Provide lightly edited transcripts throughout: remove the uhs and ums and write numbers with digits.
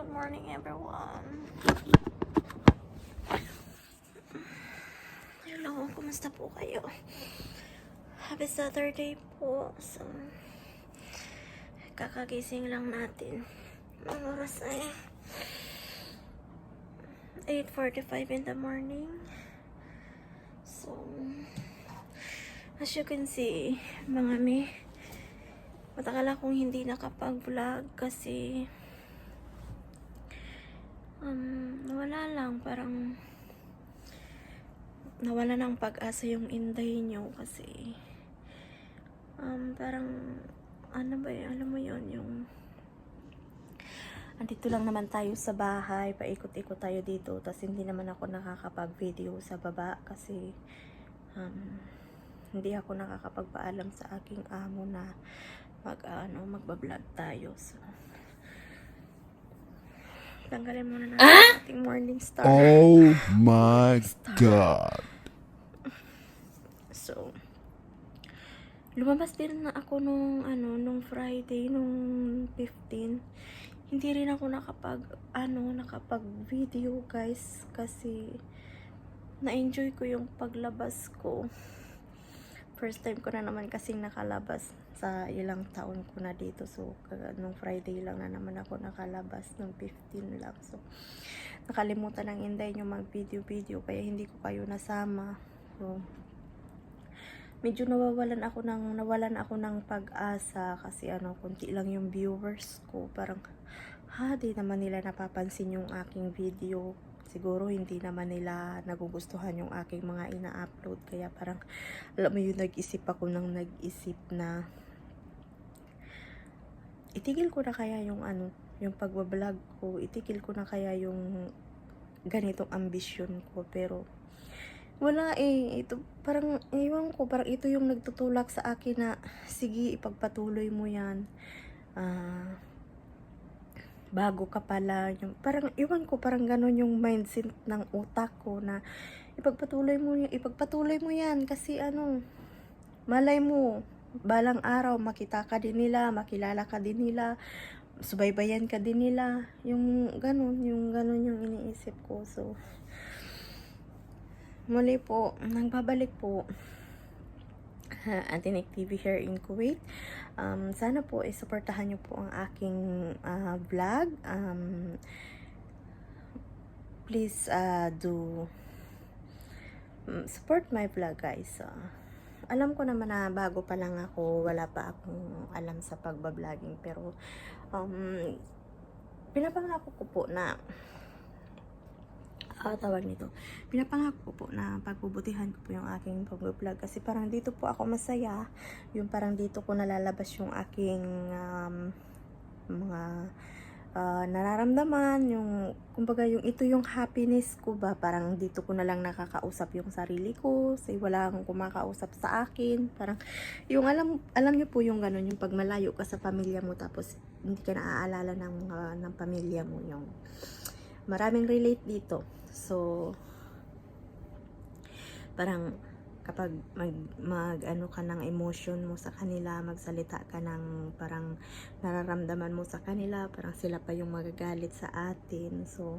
Good morning, everyone. Hello, kumusta po kayo? Happy Saturday po. So, kakagising lang natin. Ang oras ay 8:45 in the morning. So, as you can see, mga mi, matagal akong hindi nakapag-vlog kasi nawala lang, parang nawala ng pag-asa yung inday nyo kasi parang ano ba yun, alam mo yun, yung andito lang naman tayo sa bahay, paikot-ikot tayo dito, tapos hindi naman ako nakakapag-video sa baba kasi hindi ako nakakapagpaalam sa aking amo na magbablog tayo. So, tanggalin muna natin ating morning star. Oh my God. So, lumabas din na ako nung Friday, nung 15. Hindi rin ako nakapag-video, guys, kasi na-enjoy ko yung paglabas ko. First time ko na naman kasing nakalabas sa ilang taon ko na dito. So, nung Friday lang na naman ako nakalabas, nung 15 lang. So, nakalimutan ng inday nyo mag-video-video, kaya hindi ko kayo nasama. So, medyo nawalan ako ng pag-asa kasi konti lang yung viewers ko. Parang, di naman nila napapansin yung aking video. Siguro hindi naman nila nagugustuhan yung aking mga ina-upload. Kaya parang, alam mo yun, nag-isip na itigil ko na kaya yung pagbablog ko. Itigil ko na kaya yung ganitong ambisyon ko. Pero, wala ito parang iwan ko, parang ito yung nagtutulak sa akin na sige, ipagpatuloy mo yan, bago ka pala, yung parang iwan ko, parang ganon yung mindset ng utak ko na ipagpatuloy mo yan kasi malay mo balang araw makita ka din nila, makilala ka din nila, subaybayan ka din nila, yung ganon yung iniisip ko. So, muli po, nagbabalik po Antinik TV here in Kuwait. Sana po isuportahan nyo po ang aking vlog. Please do support my vlog, guys. Alam ko naman na bago pa lang ako, wala pa akong alam sa pagbabloging, pero pinapangako ko po na pinapangako ko po na pagbubutihan ko po yung aking pag-vlog kasi parang dito po ako masaya, yung parang dito ko nalalabas yung aking mga nararamdaman, yung kumbaga yung ito yung happiness ko ba, parang dito ko na lang nakakausap yung sarili ko, say wala akong kumakausap sa akin, parang yung alam niyo po yung ganun, yung pag malayo ka sa pamilya mo tapos hindi ka naaalala ng pamilya mo, yung maraming relate dito. So, parang kapag mag ka ng emotion mo sa kanila, magsalita ka ng parang nararamdaman mo sa kanila, parang sila pa yung magagalit sa atin. So,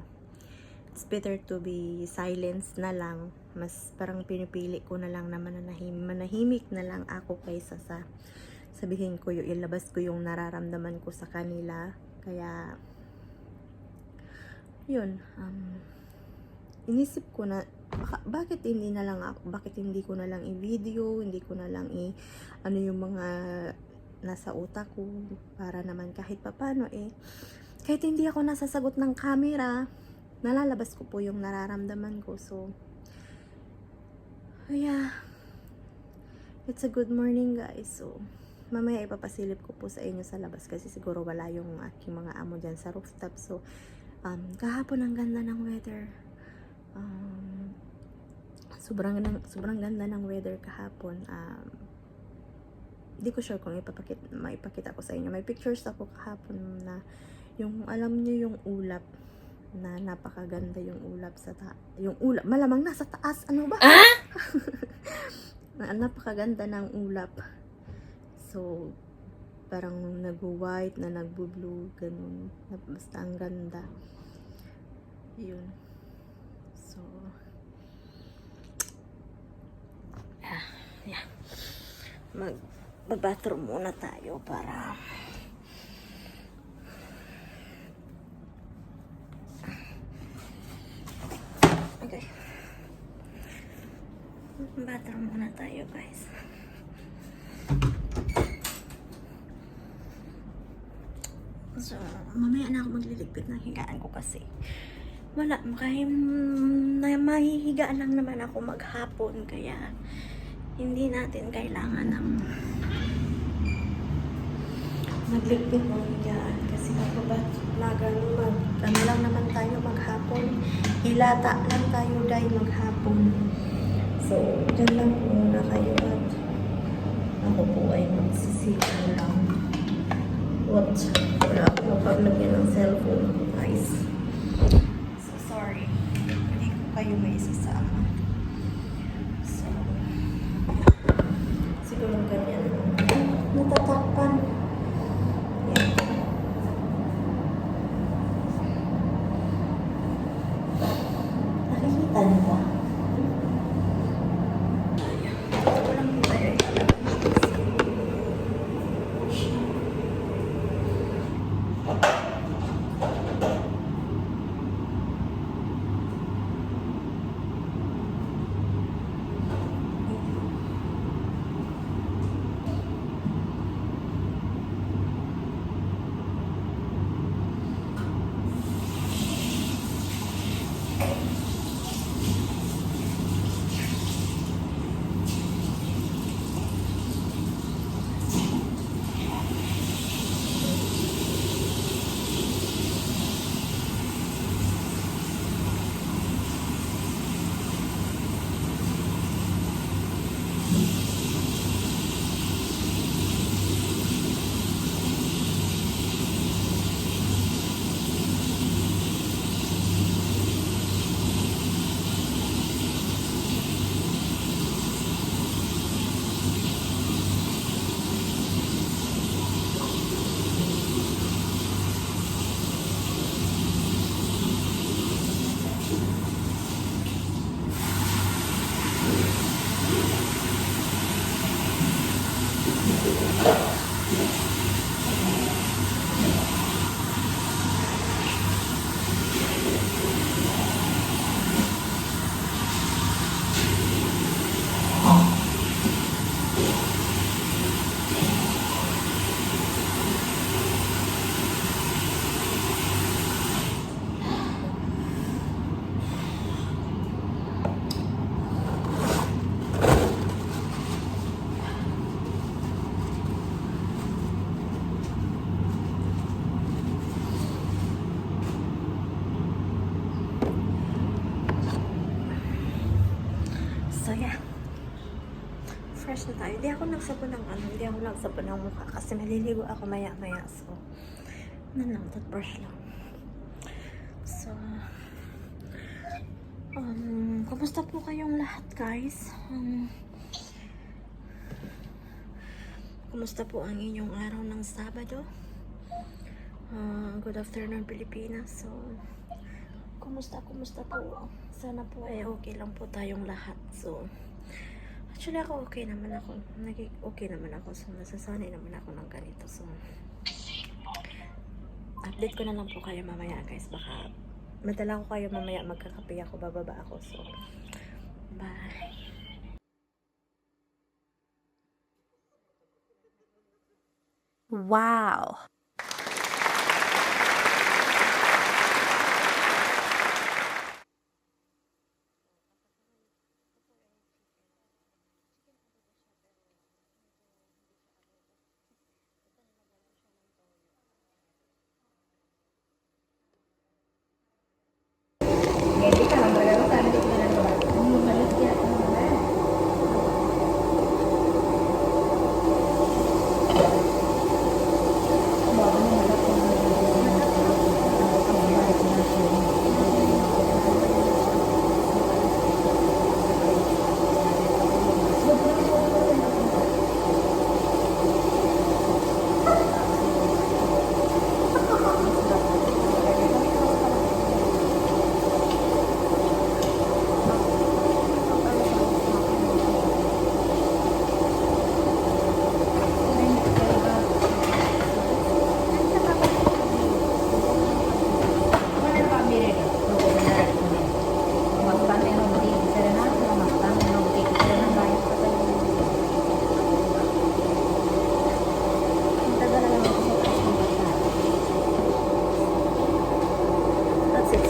it's better to be silence na lang. Mas parang pinipili ko na lang na manahimik na lang ako kaysa sa sabihin ko ilabas ko yung nararamdaman ko sa kanila. Kaya, yun, inisip ko na bakit hindi ko na lang i-video, hindi ko na lang yung mga nasa utak ko, para naman kahit papano kahit hindi ako nasasagot ng camera, nalalabas ko po yung nararamdaman ko. So, yeah, it's a good morning, guys. So, mamaya ipapasilip ko po sa inyo sa labas kasi siguro wala yung aking mga amo dyan sa rooftop. So, kahapon ang ganda ng weather. Sobrang ganda ng weather kahapon. Hindi ko sure kung maipakita ko sa inyo. May pictures ako kahapon na yung alam niyo yung ulap na napakaganda, yung ulap yung ulap malamang nasa taas, ano ba? Napakaganda ng ulap. So, parang nag-white na nag-blue, ganun. Basta ang ganda. Yun. So, yeah. Mag-bathroom muna tayo para okay. Bathroom muna tayo, guys. So, mamaya na ako magliligpit ng higaan ko kasi wala, mahihigaan lang naman ako maghapon, kaya hindi natin kailangan ng magligpit ng higaan kasi ano lang naman tayo maghapon, hilata lang tayo dahil maghapon. So, dyan lang po muna kayo at ako po ay magsisigaw lang. Wala ako paglagyan ng cellphone ko, guys. So, sorry. Hindi ko kayo may isasama. So, siguro ganyan. Natatakpan. Yan. Nakikita niyo ba? Walang tayo ilalagay. So, yeah. Fresh na tayo. Hindi ako nagsabon ng mukha kasi maliligo ako maya-maya. So, lang, toothbrush lang. So, kumusta po kayong lahat, guys? Kumusta po ang inyong araw ng Sabado? Good afternoon, Pilipinas. So, kumusta po? Sana po ay okay lang po tayong lahat. So, actually ako okay naman ako. Okay naman ako. So, nasasanay naman ako ng ganito. So, update ko na lang po kayo mamaya, guys. Baka madala ko kayo mamaya, magkakape ako, bababa ako. So, bye. Wow.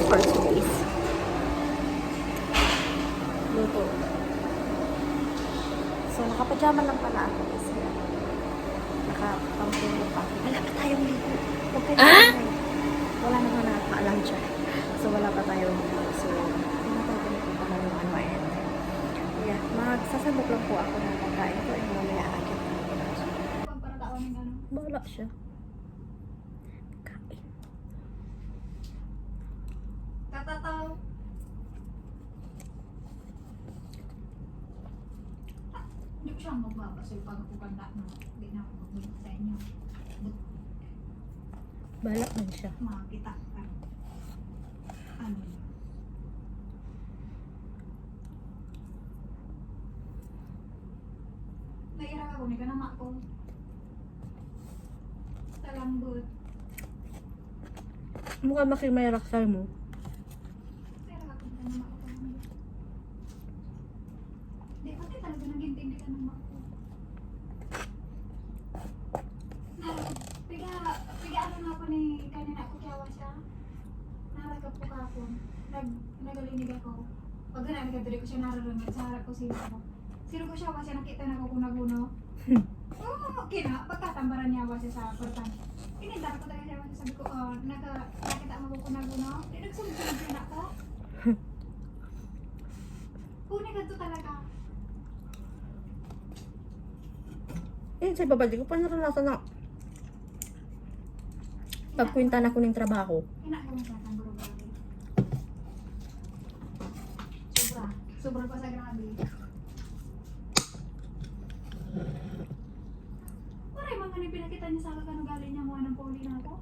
for 2 days. Luto. So, nakapajama lang pala ako kasi nakapampulog pa ako. Wala pa tayong ligo. Huwag kayo maingay. Wala naman nakakaalam siya. So, wala pa tayong ligo. So, pinatagin ko pa lang yung ano and yeah, magsasabok lang po ako ng pagkain ko and mamaya akit na ako. Bahala siya. Kain. Tatataw. Hindi ko siya magbabasa yung pagkakanda na hindi na ako magbibig sa inyo. Bahala man siya. Makakita ka. Ano? Nairak ako, may kanama ko. Sa lambot. Mukha makimay raksal mo. Nairak ako, may kanama ko. Hindi, pati talaga nag-intindi ka ng ako. Piga ano nga po ni kanina ako kiyawa siya. Naragap po ka ako. Nagalinig ako. Pag ganaan nagkadiri ko siya nararamit sa harap ko sino ako. Sino ko siya kasi nakita na ako kunaguno. Oo, kina. Pagkatambaran niya ako siya sa portan. Pinindara ko talaga siya kasi sabi ko, nakita mo ko kunaguno. Di nagsunod-sunod siya na ako. Puni ka to talaga. Sa babalik ko pa naranasan na pagkwinta na ko ng trabaho. Kinakaw siya ng guru-guru. Sobra pa sa grabe. Maray mga ni pinakita niya sa akin kano galing niya mga ng poli na ako.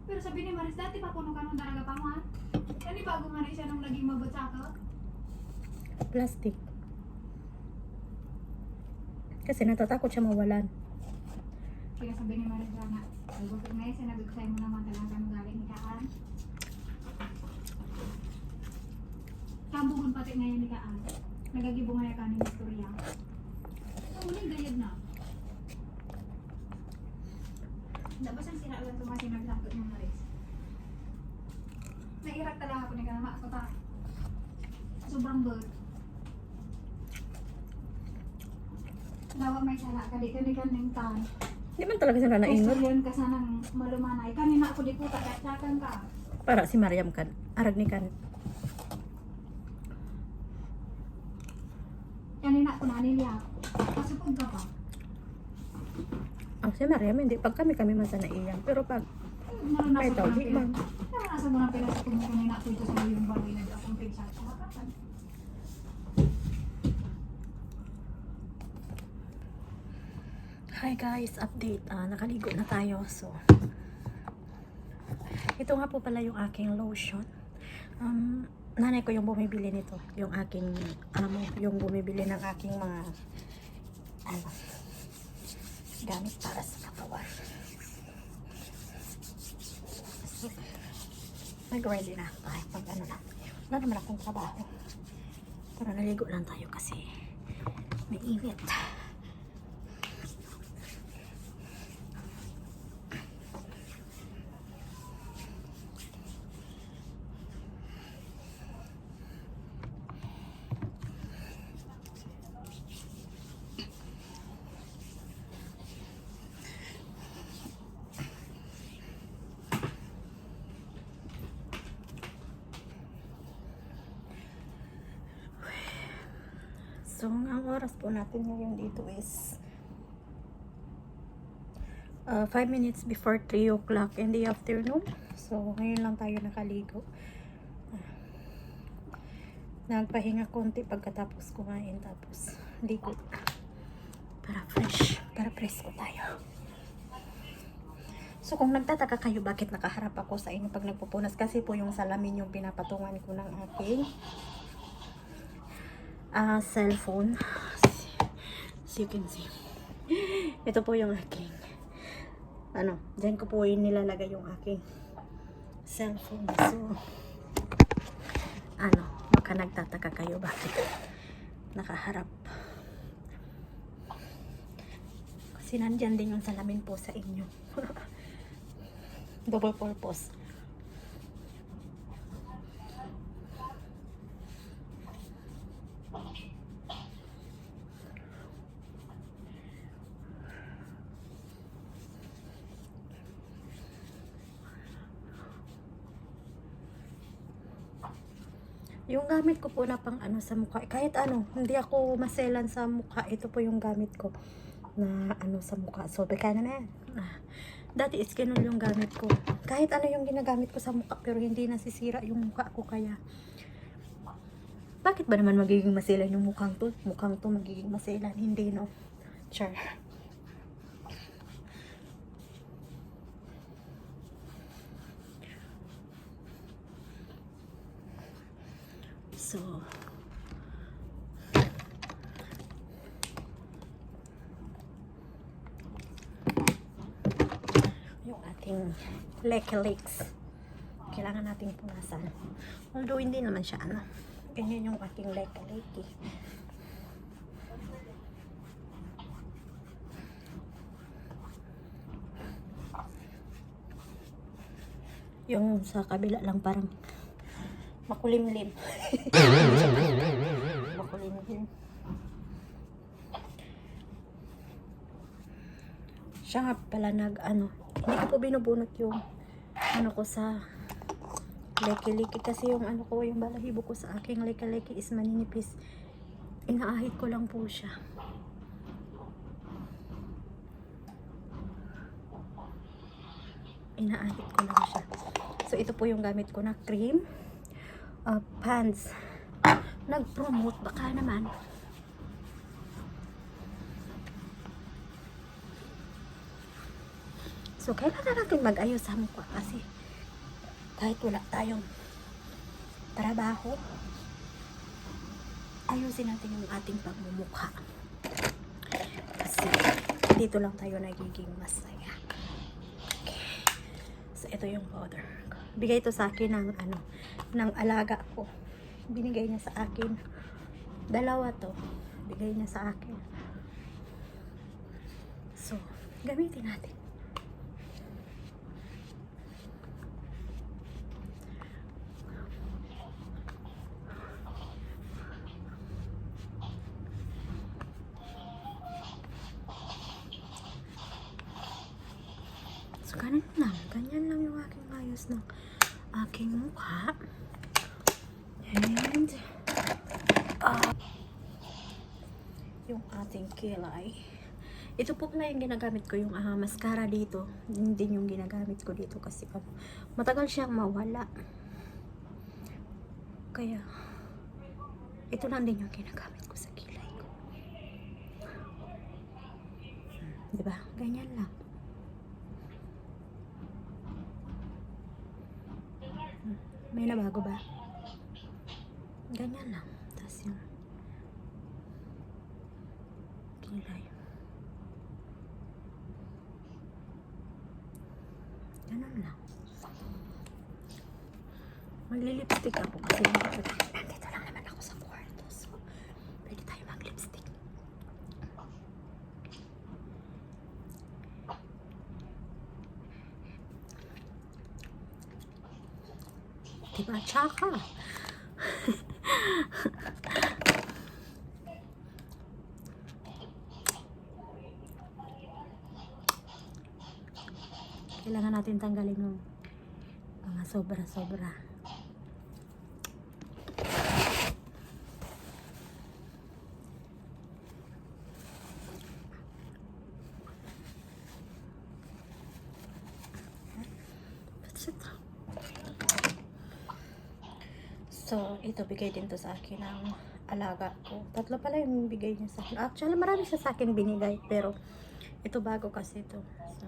Pero sabi ni Maris, dati pa puno ka nung talaga pa man. Kani bago nga na siya nung naging mabot sa ako. Plastic. Kasi natatakot siya mawalan. Kaya sabi ni Maris na, sagot ngayon, sinabi ko sa'yo mo naman talaga kano galing ni Kaan. Kambugon pati ngayon ni Kaan. Nagagibong nga ka ng istorya. Ang muling gayad na. Dapat ang sira lang tumasi nagsakot ng Maris. Nairak talaga ako ni Kanama. Ako ta. Sobrang bird. Lawa may sala ka di kaning tan. Hindi man talaga sila naingot. Gusto yun ka sanang malumanay. Kanina ako di puta kahit sakan ka. Para si Mariam kan. Arag ni kan. Kanina ako naniliya. Pasupod ka pa. Si Mariam hindi. Pag kami man sa naiyan. Pero pag may Naranasan tao, ko di ng man. naranasan mo ng pila sa kung kanina ako ito sa yung bagay na di akong pinsa. Kumakakan. Hi guys, update. Nakaligo na tayo. So, ito nga po pala yung aking lotion. Nanay ko yung bumibili nito. Yung aking yung bumibili ng aking mga gamit para sa katawan. So, mag-ready na tayo pag ano na. Wala naman akong trabaho. Pero naligo lang tayo kasi may init. So, ang oras po natin ngayon dito is 5 minutes before 3 o'clock in the afternoon. So, ngayon lang tayo nakaligo. Nagpahinga konti pagkatapos kumain. Tapos, ligo. Para fresh. Para presko tayo. So, kung nagtataka kayo bakit nakaharap ako sa inyo pag nagpupunas, kasi po yung salamin yung pinapatungan ko ng aking cellphone. So you can see. Ito po yung aking dyan ko po yung nilalagay yung aking cellphone. So baka nagtataka kayo bakit nakaharap. Kasi nandyan din yung salamin po sa inyo. Double purpose. Yung gamit ko po na pang ano sa mukha, kahit ano, hindi ako maselan sa mukha. Ito po yung gamit ko na ano sa mukha. So, beka na yan. Dati Skinol yung gamit ko. Kahit ano yung ginagamit ko sa mukha, pero hindi nasisira yung mukha ko, kaya bakit ba naman magiging maselan yung mukhang to? Mukhang to magiging maselan. Hindi, no? Sure. So, yung ating Lekelix, kailangan nating punasan. Although, hindi naman siya, ano. Ganyan yung ating Lekelix. Yung sa kabila lang parang makulimlim. Makulimlim. Siya nga pala hindi ko po binubunot yung ano ko sa leki-leki, kasi yung ano ko, yung balahibo ko sa aking leki-leki is maninipis. Inaahit ko lang po siya. Inaahit ko lang siya. So, ito po yung gamit ko na cream. Pants. Nag-promote, baka naman. So, kailangan natin mag-ayos sa mukha kasi kahit wala tayong trabaho, ayusin natin yung ating pagmumukha. Kasi dito lang tayo nagiging masaya. Okay. So, ito yung powder. Bigay ito sa akin ng alaga ko. Binigay niya sa akin. Dalawa to. Bigay niya sa akin. So, gamitin natin. So, ganyan lang. Ganyan lang yung aking ayos ng aking mukha. And, yung ating kilay. Ito po pala yung ginagamit ko, yung mascara dito. Hindi yung ginagamit ko dito kasi matagal siyang mawala. Kaya, ito lang din yung ginagamit ko sa kilay ko. Diba? Ganyan lang. May nabago ba? Ganyan lang. Tapos yung kilay. Ganun lang. Magli-lipstick ako kasi nandito lang naman ako sa kwarto. So, pwede tayo mag-lipstick. Diba? Tsaka. Kailangan natin tanggalin yung mga sobra-sobra. That's it. So, ito bigay din to sa akin ng alaga ko. Tatlo pala yung bigay niya sa akin. Actually, marami siya sa akin binigay. Pero, ito bago kasi ito. So,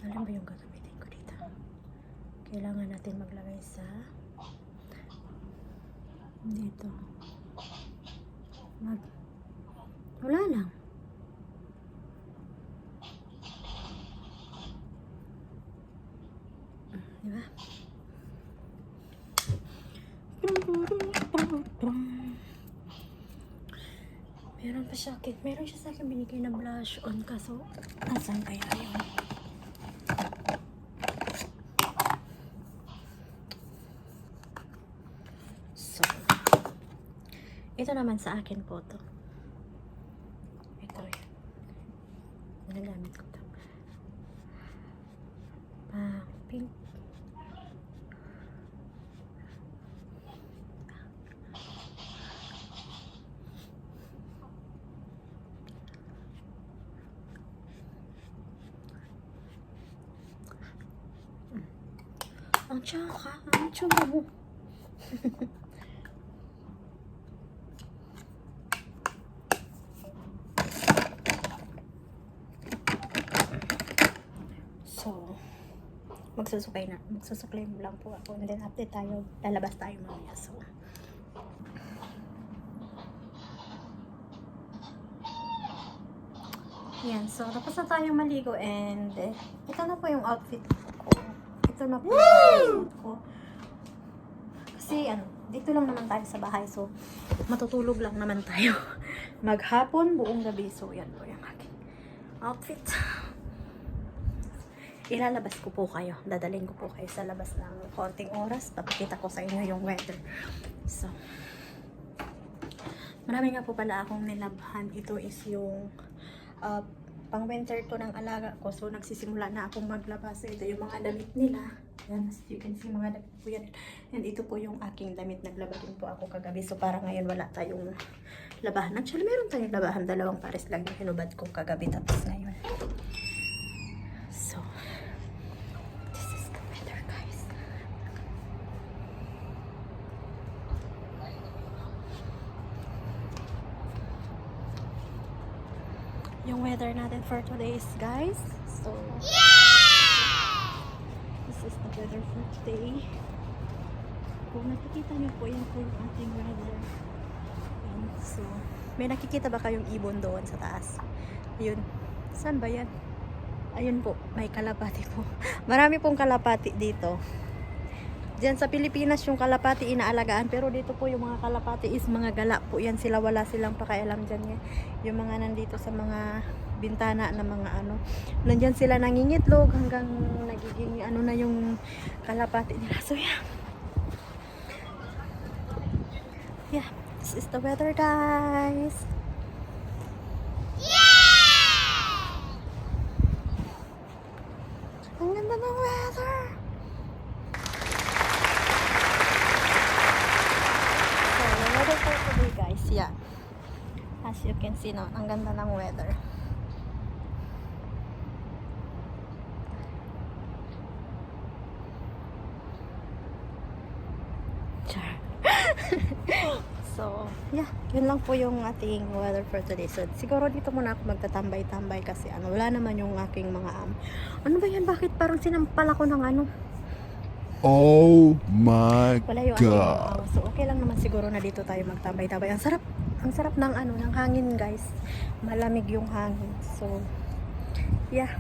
alam ba yung gagamitin ko dito? Kailangan natin maglagay sa dito. Wala lang. Diba? Meron pa siya, meron siya sa akin binigay na blush on, kaso asan kaya yun? Ito naman sa akin po to. Ito yan. Ginagamit ko to. Pink. Ang tsaka, ang tsaka mo. So, magsusuklay lang po ako and then update tayo, lalabas tayo mamaya. So, yan. So, tapos na tayong maligo and ito na po yung outfit ko. Ito na po yung outfit ko. Kasi, dito lang naman tayo sa bahay. So, matutulog lang naman tayo. Maghapon, buong gabi. So, yan po yung aking outfit. Ilalabas ko po kayo. Dadaling ko po kayo sa labas ng konting oras. Papakita ko sa inyo yung weather. So, marami nga po pala akong nilabhan. Ito is yung pang winter to ng alaga ko. So, nagsisimula na akong maglabas. So, ito yung mga damit nila. Yan, as you can see, mga damit po yan. And ito po yung aking damit. Naglaba din po ako kagabi. So, para ngayon wala tayong labahan. Actually, meron tayong labahan. Dalawang pares lang yung hinubad ko kagabi. Tapos ngayon. So, this is the weather, guys. Yung weather natin for today is, guys. So, this is the weather for today. Kung nakikita niyo po, yan po yung ating weather. Yan. So, may nakikita ba kayong ibon doon sa taas? Ayun. Saan ba yan? Ayun po, may kalapati po. Marami pong kalapati dito. Diyan sa Pilipinas yung kalapati inaalagaan, pero dito po yung mga kalapati is mga gala po yan sila, wala silang pakialam dyan. Yung mga nandito sa mga bintana na mga nandyan sila nangingitlog hanggang nagiging na yung kalapati nila. So yeah, this is the weather, guys. Ang ganda ng weather. So, the weather for today, guys. Yeah. As you can see, no, ang ganda ng weather. Char. So, yeah. Yun lang po yung ating weather for today. So, siguro dito muna ako magtatambay-tambay kasi wala naman yung aking mga ano ba yan? Bakit parang sinampal ako ng Oh my wala yung aking God. So, okay lang naman siguro na dito tayo magtambay-tambay. Ang sarap ng ng hangin, guys. Malamig yung hangin. So, yeah.